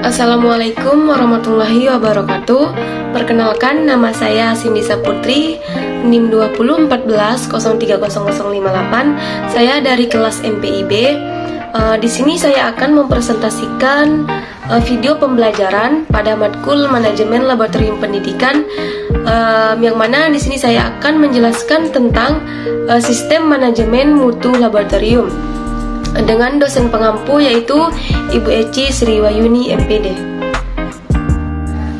Assalamualaikum warahmatullahi wabarakatuh. Perkenalkan, nama saya Sindisa Putri, NIM 2014030058. Saya dari kelas MPIB. Di sini saya akan mempresentasikan video pembelajaran pada matkul Manajemen Laboratorium Pendidikan, yang mana di sini saya akan menjelaskan tentang sistem manajemen mutu laboratorium dengan dosen pengampu yaitu Ibu Eci Sriwayuni MPD.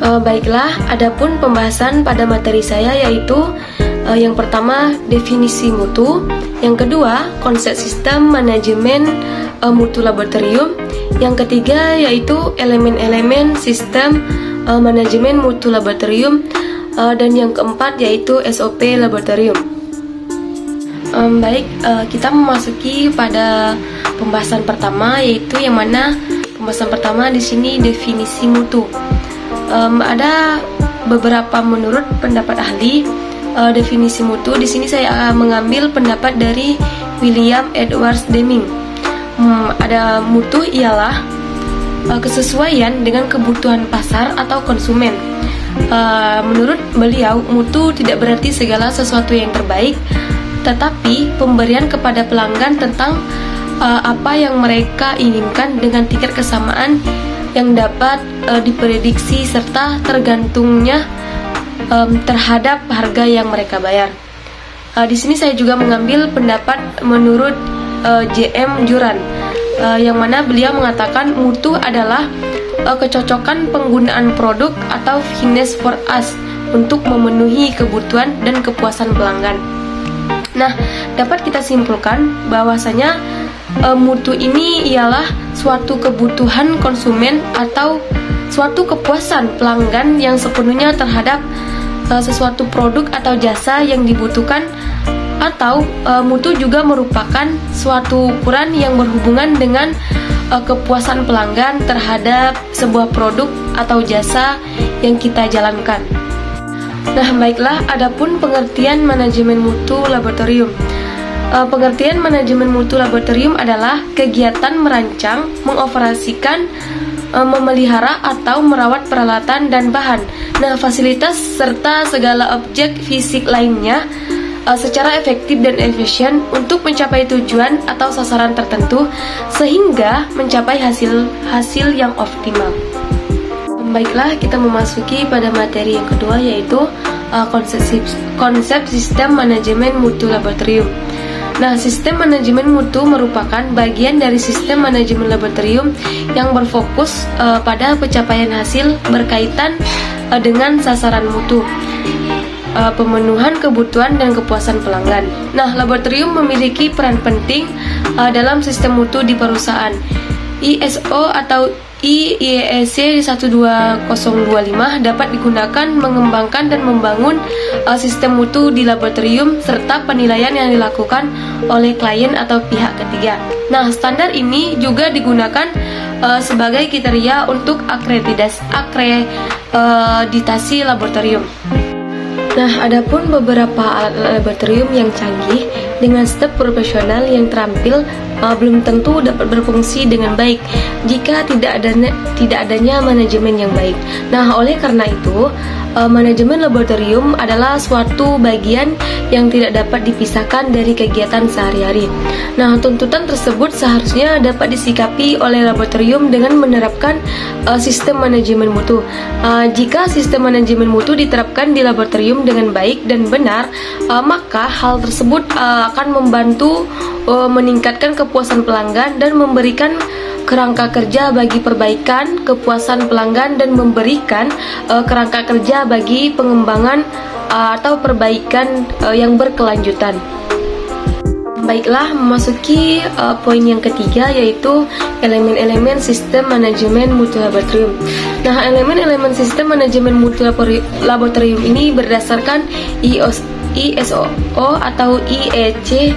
Baiklah, adapun pembahasan pada materi saya yaitu yang pertama definisi mutu, yang kedua konsep sistem manajemen mutu laboratorium, yang ketiga yaitu elemen-elemen sistem manajemen mutu laboratorium, dan yang keempat yaitu SOP laboratorium. Baik, kita memasuki pada pembahasan pertama, yaitu yang mana pembahasan pertama di sini definisi mutu. Ada beberapa menurut pendapat ahli definisi mutu. Di sini saya mengambil pendapat dari William Edwards Deming. Ada mutu ialah kesesuaian dengan kebutuhan pasar atau konsumen. Menurut beliau, mutu tidak berarti segala sesuatu yang terbaik, tetapi pemberian kepada pelanggan tentang apa yang mereka inginkan dengan tingkat kesamaan yang dapat diprediksi serta tergantungnya terhadap harga yang mereka bayar. Di sini saya juga mengambil pendapat menurut J.M. Juran, yang mana beliau mengatakan mutu adalah kecocokan penggunaan produk atau fitness for us untuk memenuhi kebutuhan dan kepuasan pelanggan. Nah, dapat kita simpulkan bahwasanya mutu ini ialah suatu kebutuhan konsumen atau suatu kepuasan pelanggan yang sepenuhnya terhadap sesuatu produk atau jasa yang dibutuhkan, atau mutu juga merupakan suatu ukuran yang berhubungan dengan kepuasan pelanggan terhadap sebuah produk atau jasa yang kita jalankan. Nah, baiklah, adapun pengertian manajemen mutu laboratorium. Pengertian manajemen mutu laboratorium adalah kegiatan merancang, mengoperasikan, memelihara atau merawat peralatan dan bahan, fasilitas serta segala objek fisik lainnya secara efektif dan efisien untuk mencapai tujuan atau sasaran tertentu sehingga mencapai hasil yang optimal. Baiklah, kita memasuki pada materi yang kedua, yaitu konsep sistem manajemen mutu laboratorium. Nah, sistem manajemen mutu merupakan bagian dari sistem manajemen laboratorium yang berfokus pada pencapaian hasil berkaitan dengan sasaran mutu, pemenuhan kebutuhan dan kepuasan pelanggan. Nah, laboratorium memiliki peran penting dalam sistem mutu di perusahaan. ISO atau IEC 12025 dapat digunakan mengembangkan dan membangun sistem mutu di laboratorium serta penilaian yang dilakukan oleh klien atau pihak ketiga. Nah, standar ini juga digunakan sebagai kriteria untuk akreditasi laboratorium. Nah, adapun beberapa alat laboratorium yang canggih dengan staf profesional yang terampil belum tentu dapat berfungsi dengan baik jika tidak adanya manajemen yang baik. Nah, oleh karena itu, manajemen laboratorium adalah suatu bagian yang tidak dapat dipisahkan dari kegiatan sehari-hari. Nah, tuntutan tersebut seharusnya dapat disikapi oleh laboratorium dengan menerapkan sistem manajemen mutu. Jika sistem manajemen mutu diterapkan di laboratorium dengan baik dan benar, maka hal tersebut akan membantu meningkatkan kepuasan pelanggan dan memberikan kerangka kerja bagi perbaikan kepuasan pelanggan dan memberikan kerangka kerja bagi pengembangan atau perbaikan yang berkelanjutan. Baiklah, memasuki poin yang ketiga, yaitu elemen-elemen sistem manajemen mutu laboratorium. Nah, elemen-elemen sistem manajemen mutu laboratorium ini berdasarkan ISO atau IEC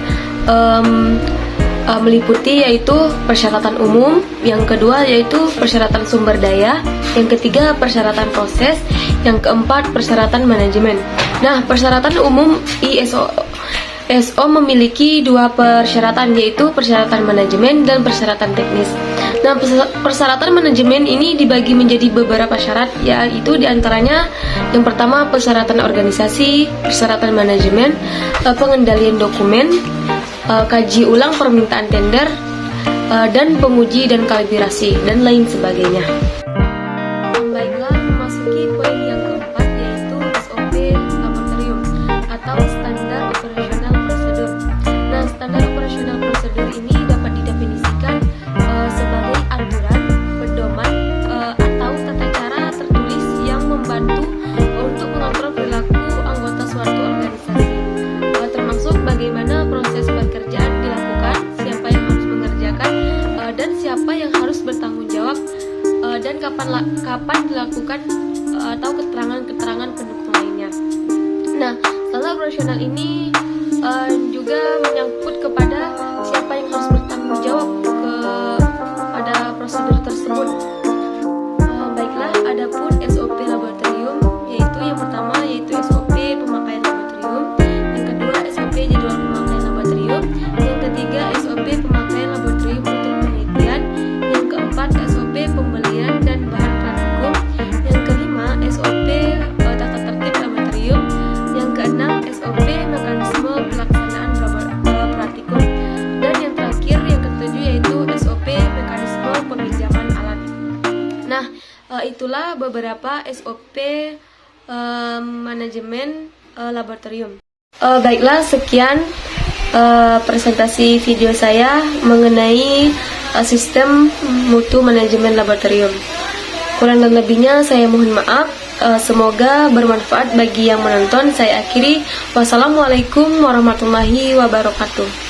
meliputi yaitu persyaratan umum, yang kedua yaitu persyaratan sumber daya, yang ketiga persyaratan proses, yang keempat persyaratan manajemen. Nah, persyaratan umum ISO memiliki dua persyaratan, yaitu persyaratan manajemen dan persyaratan teknis. Nah, persyaratan manajemen ini dibagi menjadi beberapa syarat, yaitu diantaranya yang pertama persyaratan organisasi, persyaratan manajemen, pengendalian dokumen, kaji ulang permintaan tender, dan penguji dan kalibrasi, dan lain sebagainya. Baiklah, memasuki poin yang keempat, yaitu SOP laboratorium atau standar operasional prosedur. Nah, standar operasional prosedur ini dapat didefinisikan sebagai aturan, pedoman, atau tata cara tertulis yang membantu untuk mengontrol perilaku anggota suatu organisasi, termasuk bagaimana proses pekerjaan dilakukan, siapa yang harus mengerjakan, dan siapa yang harus bertanggung jawab, dan kapan dilakukan, atau keterangan-keterangan pendukung lainnya. Nah, standar operasional ini juga menyangkut kepada siapa yang harus bertanggung jawab pada prosedur tersebut. Baiklah, adapun SOP laboratorium, yaitu yang pertama yaitu SOP pemakaian laboratorium, yang kedua SOP jadwal pemakaian laboratorium, yang ketiga SOP pemakaian laboratorium untuk penelitian, yang keempat SOP pembelian dan bahan praktikum, yang kelima SOP tata tertib laboratorium, yang keenam SOP mekanisme pelaksanaan praktikum, dan yang terakhir yang ketujuh yaitu SOP mekanisme peminjaman alat. Nah, itulah beberapa SOP manajemen laboratorium. Baiklah, sekian presentasi video saya mengenai sistem mutu manajemen laboratorium. Kurang dan lebihnya saya mohon maaf. Semoga bermanfaat bagi yang menonton. Saya akhiri. Wassalamualaikum warahmatullahi wabarakatuh.